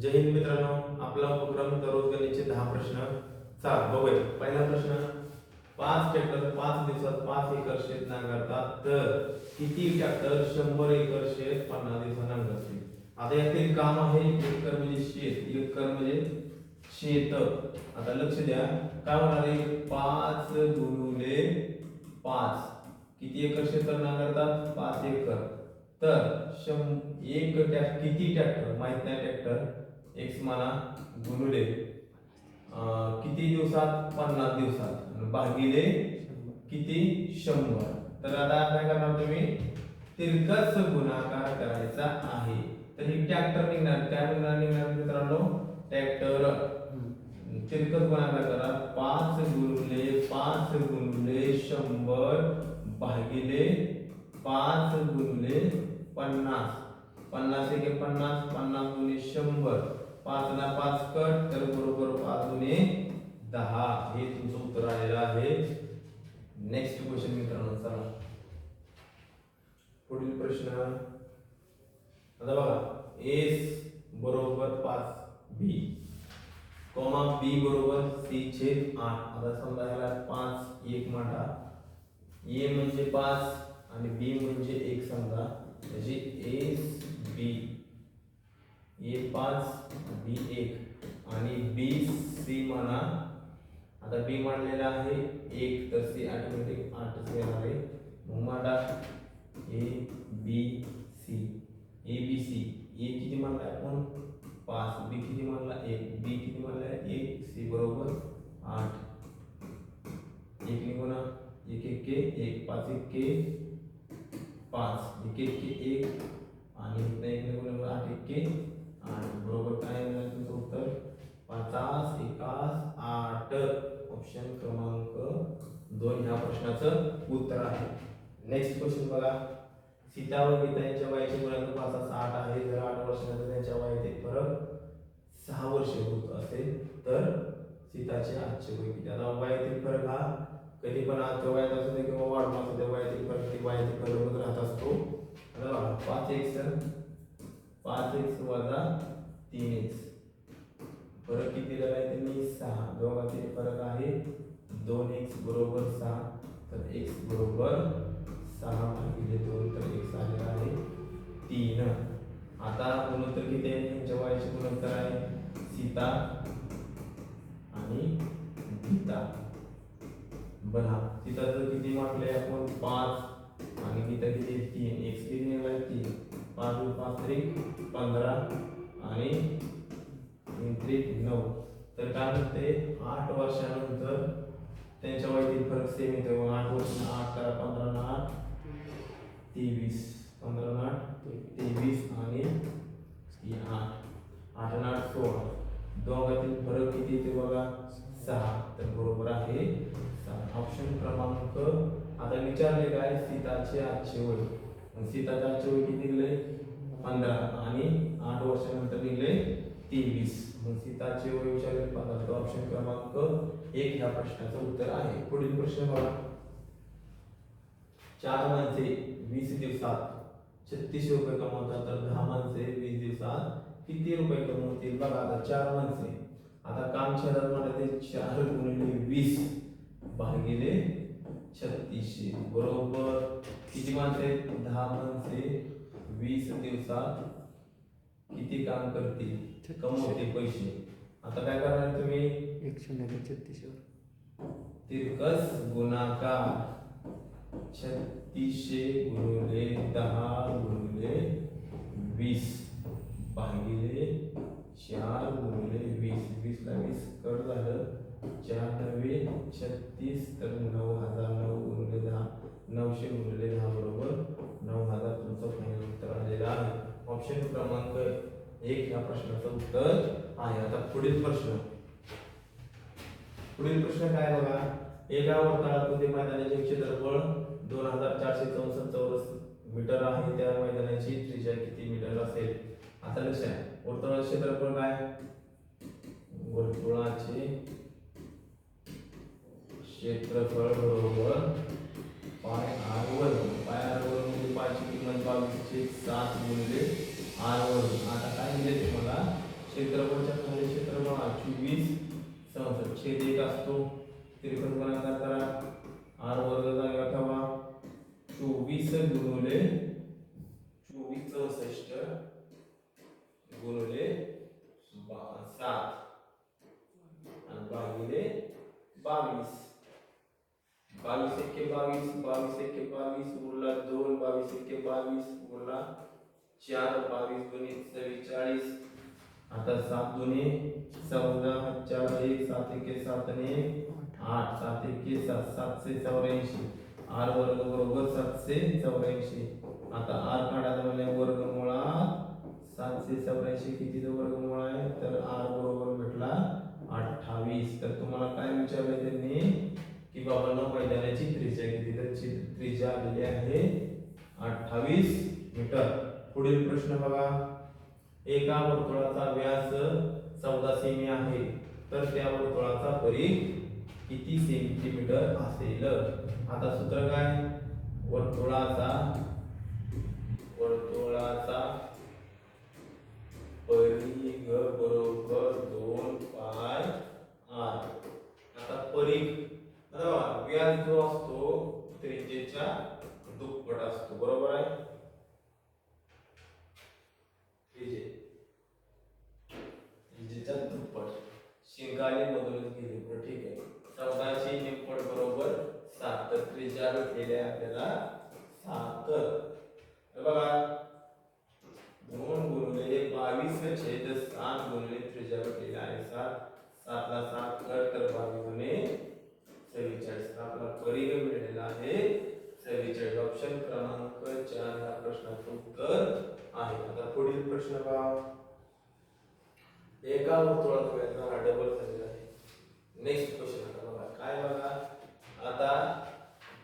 जय हिंद मित्रांनो, आपला उपक्रम दररोज गणितचे 10 प्रश्न चाल बघूया. पहिला प्रश्न, 5 ट्रॅक्टर 5 दिवसात 5 एकर शेत नांगरतात तर किती ट्रॅक्टर 100 एकर शेत 50 दिवसात नांगरतील? आता यातील काम आहे एकर म्हणजे शेत, एकर म्हणजे शेत. आता लक्ष द्या, काय होणार आहे 5 गुणिले 5 किती एकर शेत नांगरतात? 5 एकर. तर किती ट्रॅक्टर माहित नाही, ट्रॅक्टर एक्स म्हणा गुणिले किती दिवसात? 50 दिवसात भागिले किती? 100. तर आता काय करणार तुम्ही? तिरकस गुणाकार करायचा आहे. तर ही ट्रॅक्टर निघणार, काय निघणार मित्रांनो? ट्रॅक्टर. तिरकस गुणाकार करा, 5 गुणिले 5 गुणिले 100 भागिले 5 गुणिले 50. 50 एके 50, 50 गुणिले 100, 5 ना 5 कट, तर बरोबर 5 गुणिले 10. हे तुमचं उत्तर आलेलं आहे. नेक्स्ट क्वेश्चन मित्रांनो, चला पुढील प्रश्न. आता बघा, एस बरोबर 5 बी कॉमा बी बरोबर सी छेद 8. आता समजा याला 5 1 मांडा, ए म्हणजे 5 आणि बी म्हणजे 1 समजा, म्हणजे एस बी, ए 5 बी 1 आणि बी सी म्हणा. आता बी मांडलेला आहे 1, तर सी ऑटोमॅटिक 8 येणार आहे. मग मांडा A B C, A B C. ए किती मांडला आपण? 5. बी किती मांडला? 1. बी किती मांडला? 1. सी बरोबर 8. 1 निघून 1 1 के 1, 5 1 के 5, 1 1 के 1 आणि 1 निघून 8 1 के 8. बरोबर काय मिळालं तुमचं उत्तर? 50 1 8. ऑप्शन क्रमांक 2 ह्या प्रश्नाचं उत्तर आहे. नेक्स्ट क्वेश्चन बघा. सीता व गीता यांच्या वयाचे गुणांक 5 8 आहे. जर 8 वर्षानंतर त्यांच्या वयातील फरक 6 वर्षे होत असेल तर सीताचे आजचे वय किती? आता वयातील फरक हा कधी पण आजच्या वयात असू दे किंवा वाढून असू दे, वयातील फरक ती वयातील फरक राहत असतो. आता बघा, 5x वजा 3x, फरक किती झाला आहे त्यांनी? 6. दोघांतील फरक आहे 2x बरोबर 6, तर x बरोबर 6 भागिले 2, तर x आलेला आहे 3. आता गुणोत्तर किती आहे? त्यांच्या वयाचे गुणोत्तर आहे सीता आणि गीता. बघा, सीताचं किती म्हटलंय आपण? 5 आणि गीता किती? 3. x किती निघाला? 3. 5 5 3 15 आणि 3 3 9. तर काय म्हणते 8 वर्षानंतर त्यांच्या वयातील फरक सेम येतो. 8 वर्ष 8 करा, 15 ना 8 23, 15 ना 23 आणि 8 8 ना 8 16. दोघांतील फरक किती येते बघा? 6. तर बरोबर आहे 6. ऑप्शन क्रमांक. आता विचारले काय? सीताचे आजचे वय. सीताचे आजचे वय किती निघले? 15 आणि 8 वर्षानंतर निघले 23. मग सीताचे वय विचारले 15. ऑप्शन क्रमांक 1 ह्या प्रश्नाचं उत्तर आहे. पुढील प्रश्न बघा. 4 माणसे 20 दिवसात 36 रुपये कमवतात, तर 10 माणसे 20 दिवसात किती रुपये कमवतील? बघा, आता 4 माणसे, आता काम छेदात म्हटलं ते 4 गुणिले 20 भागिले 36 बरोबर किती माणसे? 10 माणसे 20 दिवसात किती काम करतील? कमवतील पैसे. आता काय करणार तुम्ही? 136 तिरकस गुणाकार 3600 गुणिले 10 गुणिले 20 भागिले 4 गुणिले 20. 20 ला 20 कट झालं, 4 9 36, तर 9000. 9 गुणिले 10 900 गुणिले 10 बरोबर 9000. तुमचं फायनल उत्तर आलेलं आहे. ऑप्शन क्रमांक 1 या प्रश्नाचं उत्तर आहे. आता पुढील प्रश्न. पुढील प्रश्न काय बघा. एका वर्तुळामध्ये मैदानाचे क्षेत्रफळ 2464 चौरस मीटर आहे. त्या मैदानाची त्रिज्या किती मीटर असेल? आता लक्षात आहे, वर्तुळाचे क्षेत्रफळ काय? वर्तुळाचे क्षेत्रफळ बरोबर पाय आर वर्ग. पाय आर वर्ग म्हणजे पायची किंमत 22/7 गुणिले आर वर्ग. आता काय दिले तुम्हाला? क्षेत्र गुणिले 7 आणि भागिले 22. 22 एके 22, 22 एके 22 उरला 2, 22 एके 22 उरला 4, 22 दुनी 44. आता 7 दुनी 14, 4 1, 7 एके 7 आणि 8, 7 एके 7, 784. r वर्ग बरोबर 784. आता r काढायला म्हणजे वर्गमुळात 784 कितीचा वर्गमूळ आहे तर r बरोबर भेटला 28. तर तुम्हाला काय विचारलं त्यांनी की बाबा न मैदानाची त्रिज्या किती तर त्रिज्या आलेली आहे 28 मीटर. पुढील प्रश्न बघा. एका वर्तुळाचा व्यास 14 सेमी आहे तर त्या वर्तुळाचा परिघ किती सेंटीमीटर असेल. आता सूत्र काय वर्तुळाचा परिघ बरोबर 2 पाय r. आता परिघ व्यास जो असतो त्रिज्येच्या दुप्पट असतो बरोबर आहे. त्रिज्येच्या दुप्पट शिंगाले मधूनच गेली बरं ठीक आहे. 14 ची निप्पट बरोबर 7 तर त्रिज्या भेटलेली आहे आपल्याला 7. बघा 2 गुणिले 22/7 गुणिले त्रिज्या भेटलेली आहे 7. 7 ला 7 कर तर 22 गुणे 44. आपला परिघ मिळालेला आहे 44. ऑप्शन क्रमांक 4 या प्रश्नाचं उत्तर आहे. आता पुढील प्रश्न पहा. एका वर्तुळाचा व्यास हा डबल झालेला आहे. नेक्स्ट क्वेश्चन आता बघा काय बघा. आता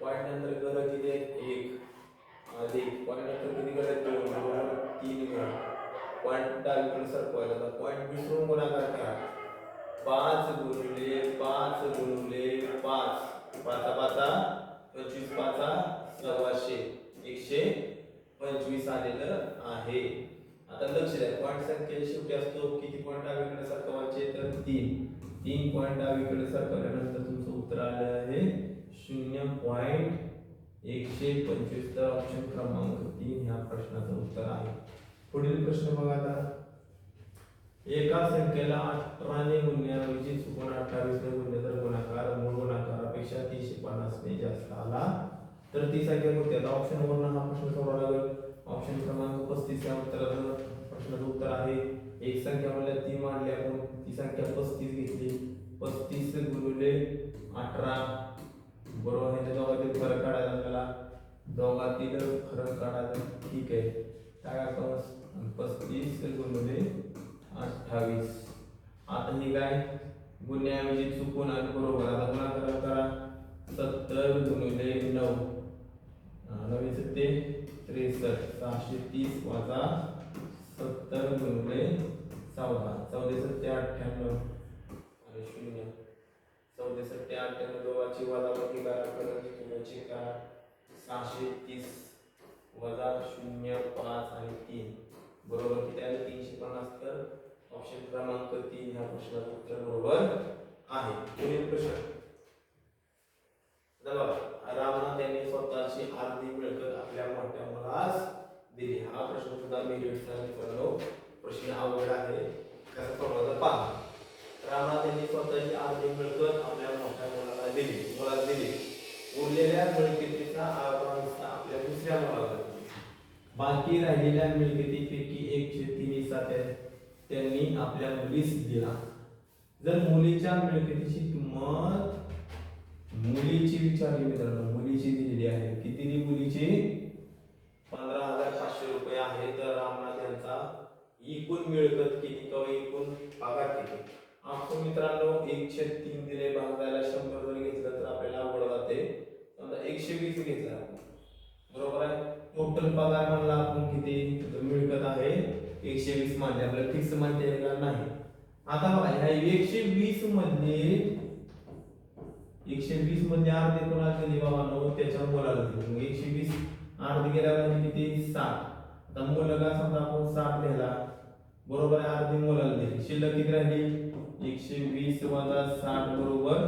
पॉइंट नंतर गरज किती आहे 1 अधिक पॉइंट नंतर किती गरज 2 बरोबर 3 मिळा. पॉइंट डावीकडे सरकवायला तर पॉइंट विसरून गुणाकार करा. 5 गुणिले 5 गुणिले 5 5 25 5 सव्वाशे 125 आलेलं आहे. आता लक्ष द्या पॉइंट संख्या शेवटी असतो किती पॉइंट डावीकडे सरकवायचे तर 3 पॉइंट डावीकडे सरकवल्यानंतर तुमचं उत्तर आलं आहे 0.125. तर ऑप्शन क्रमांक 3 ह्या प्रश्नाचं उत्तर आहे. पुढील प्रश्न बघा. आता एका संख्येला 18 ने गुणण्याऐवजी चुकून 28 ने गुणले तर गुणाकार मूळ गुणाकारापेक्षा 350 ने जास्त आला तर ती संख्या कोणती. आता ऑप्शन वरून हा प्रश्न सोडवावा लागेल. ऑप्शन क्रमांक 35 या उत्तराचं प्रश्नाचं उत्तर आहे. एक संख्या म्हणजे 3 मांडली आपण ती संख्या 35 घेतली. 35 गुणिले 18 बरोबर ह्याच्या दोघांतील फरक काढायचा आपल्याला. दोघांतील फरक काढायचा ठीक आहे. काय कंस 35 गुणिले 28. आता हे काय गुणण्याऐवजी चुकून आणि बरोबर आता गुणाकार करा. 70 गुणिले 9 9 सत्ते 63 630 वजा 70 गुणिले 14 14 सत्ते 98 आणि 0 14 सत्ते 98 दोघांची वजाबाकी करा परत गुणाची करा 630 वजा 0 5 आणि 3 बरोबर किती आले 350. तर ऑप्शन क्रमांक 3 ह्या प्रश्नाचं उत्तर बरोबर आहे. पुढील प्रश्न रामनाथ यांनी स्वतःची अर्धी मिळकत आपल्या मोठ्या मुलास दिली. हा प्रश्न सुद्धा मेरिटचा मित्रांनो प्रश्न अवघड आहे. कसं सोडवायचं पहा. रामनाथ यांनी स्वतःची अर्धी मिळकत आपल्या मोठ्या मुलाला दिली. उरलेल्या मिळकतीचा अर्धा हिस्सा आपल्या दुसऱ्या मुलाला दिला. बाकी राहिलेल्या मिळकतीपैकी 1/3 हिस्सा त्यांनी आपल्या मुलीस दिला. जर मुलीच्या मिळकतीची किंमत मुलीची विचारली मित्रांनो मुलीची दिलेली आहे. किती दिली मुलीची 15,500 रुपये आहे. तर रामनाथ यांचा एकूण मिळकत किती किंवा एकूण पगार किती. आपण मित्रांनो 1/3 दिले भागायला 100 जर घेतलं तर आपल्याला अवघड जाते. समजा 120 घेतला बरोबर आहे. टोटल पगार म्हणला आपण किती मिळकत आहे 120 मानले आपल्याला फिक्स माहिती आहे का नाही. आता बघा ह्या 120 मधले अर्धे कोणाला दिली बाबांनो त्याच्या मुलाला दिली. मग 120 अर्धे गेल्यावर किती 60. आता मुलगा समजा आपण 60 लिहिला बरोबर आहे. अर्धी मुलाला दिली शिल्लक किती राहिली 120 वजा 60 बरोबर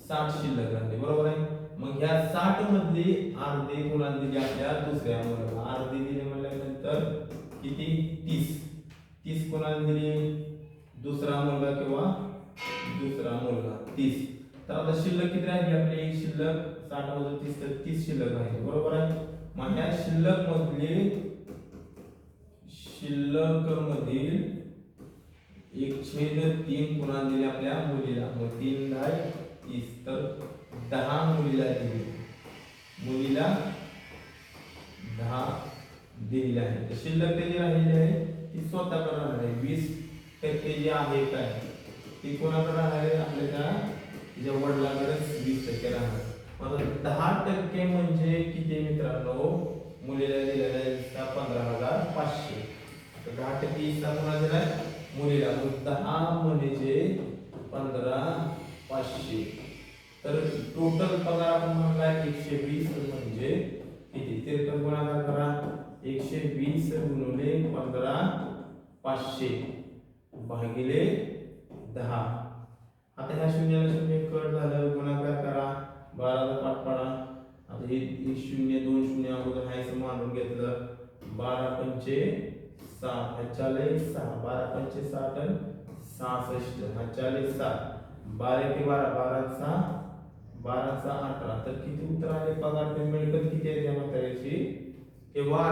60 शिल्लक राहिली बरोबर आहे. मग ह्या 60 मधली अर्धे कोणाला दिली आपल्या दुसऱ्या मुलाला. अर्धी दिली म्हणल्यानंतर किती 30 कोणाला दिली, दुसरा मुलगा किंवा दुसरा मुलगा 30. तर आता शिल्लक किती राहिली आपली, शिल्लक 60 + 30 तर 30 शिल्लक राहिली, बरोबर आहे. मग ह्या शिल्लक मधील 1/3 कोणाला दिली, आपल्या मुलीला. मग 3 × 30 तर 10 मुलीला दिली, मुलीला 10 दिलेली आहे. तर शिल्लक त्याची राहिलेली आहे ती स्वतःकडे राहणार आहे. 20% जी आहे काय ती कोणाकडे राहणार आहे, आपल्या तिच्या वडिलांकडे 20% राहणार. मग 10% म्हणजे किती मित्रांनो, मुलीला दिलेला आहे 15,500. तर 10% हिस्सा कोणाला दिलाय, मुलीला. मग 10 म्हणजे 15,500. तर टोटल पगार आपण म्हणलाय 120 म्हणजे किती, ते गुणाकार करा. 120 गुणिले 15,500 भागिले 10. आता ह्या शून्याला शून्य कट झालं, गुणाकार करा, 12ला 5 पाडा. आता हे 0 2 0 अगोदर हायचं मांडून घेतलं. 12 पंचे 60, हा 40 6, 12 पंचे 60 आणि 66, हा 40 7, 12 × 12 12 12 18. तर किती उत्तर आले, पगार ते मिळकत किती आहे त्या म्हाताऱ्याची, तेव्हा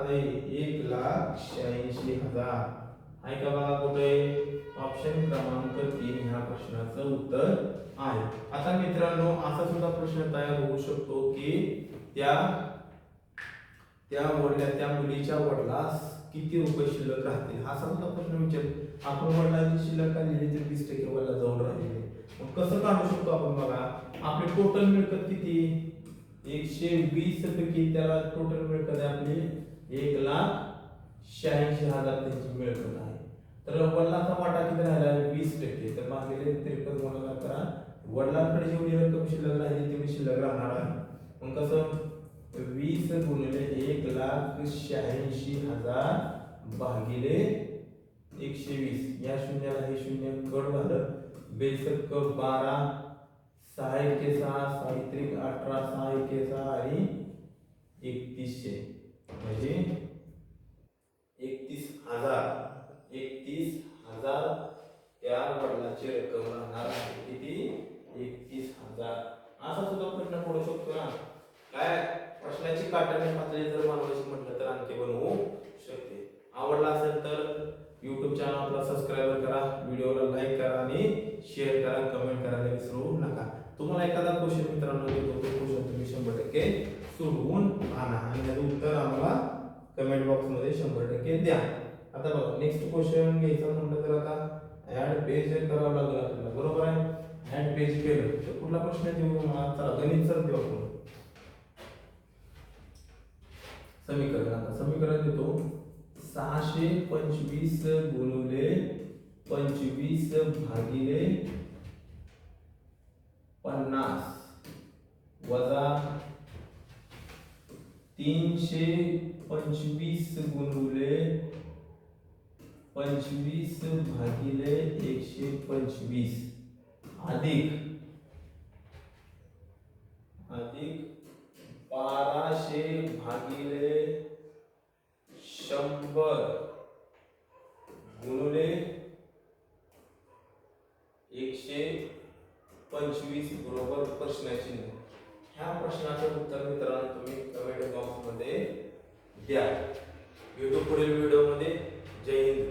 1,86,000 आहे का बघा कुठे, ऑप्शन क्रमांक 3 ह्या प्रश्नाचं उत्तर आहे. आता मित्रांनो असा सुद्धा प्रश्न तयार होऊ शकतो की त्या मुलीच्या वडिलास किती रुपये शिल्लक राहतील, हा सुद्धा प्रश्न विचार. आपण वडिलांची शिल्लक काढली तर 20% वडिला जाऊन राहिले. मग कसं काढू शकतो आपण बघा, आपली टोटल मिळकत किती, 120 पैकी त्याला टोटल मिळकत आहे आपली 1,86,000 त्यांची मिळकत आहे. तर वडिलांचा वाटा किती राहिला, 20%. तर भागिले 53 गुणाकार करा, वडिलांकडे जेवढी रक्कम शिल्लक राहिली तेवढी शिल्लक राहणार आहे. मग कसं, 20 गुणिले 1,86,000 भागिले 120. या शून्याला हे शून्य कट झालं, 12 6 × 6 6 × 18 6 × 6 आणि 3100 म्हणजे 31,000 त्या वडिलांची रक्कम राहणार आहे. किती, 31,000. असा सुद्धा प्रश्न पडू शकतो ना. काय प्रश्नाची काटाने पातळी जर बनवायची म्हटलं तर आणखी बनवू शकते. आवडला असेल तर YouTube चॅनलला सबस्क्राईब करा, व्हिडिओला लाईक करा आणि शेअर करा, कमेंट करायला विसरू नका. तुम्हाला एखादा क्वेश्चन मित्रांनो देतो, तो क्वेश्चन तुम्ही 100% सोडवून आणा आणि त्याचं उत्तर आम्हाला कमेंट बॉक्स मध्ये 100% द्या. आता बघा नेक्स्ट क्वेश्चन घ्यायचा म्हटलं तर आता ऍड पेज करावं लागेल आपल्याला, बरोबर आहे. ऍड पेज केलं तर कुठला प्रश्न देऊ मला, चला गणितच देऊ आपण. समीकरण, आता समीकरण देतो 625 गुणिले 25 भागिले 50 वजा 325 गुणिले 25 भागिले 125 अधिक 1200 भागिले 100 गुणिले 125 बरोबर प्रश्नाचिन्ह. ह्या प्रश्नाचं उत्तर मित्रांनो तुम्ही कमेंट बॉक्स मध्ये द्या. भेटू पुढील व्हिडिओ मध्ये. जय हिंद.